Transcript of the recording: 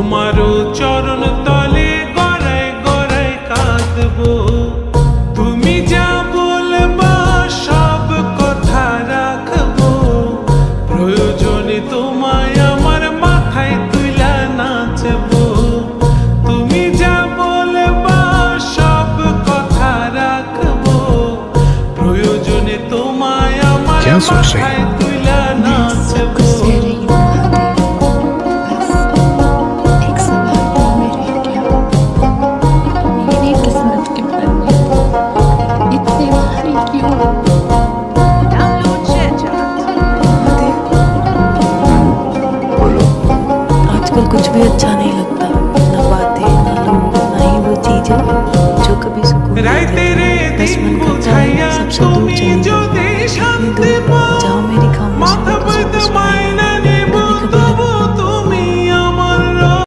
তোমারও চরণ তলে গড়ায় গড়ায় কাঁদবো। তুমি যা বলবা সব কথা রাখবো, প্রয়োজনে তোমায় আমার মাথায় তুইলা নাচবো। তুমি যা বলবা সব কথা রাখবো, প্রয়োজনে তোমায় আমার মাথায় তুইলা নাচবো। आजकल कुछ भी अच्छा नहीं लगता, ना बातें ना लोग ना ही वो चीजें जो कभी सुकून देती थी। बस मन करता है सबसे दूर चली जाऊं।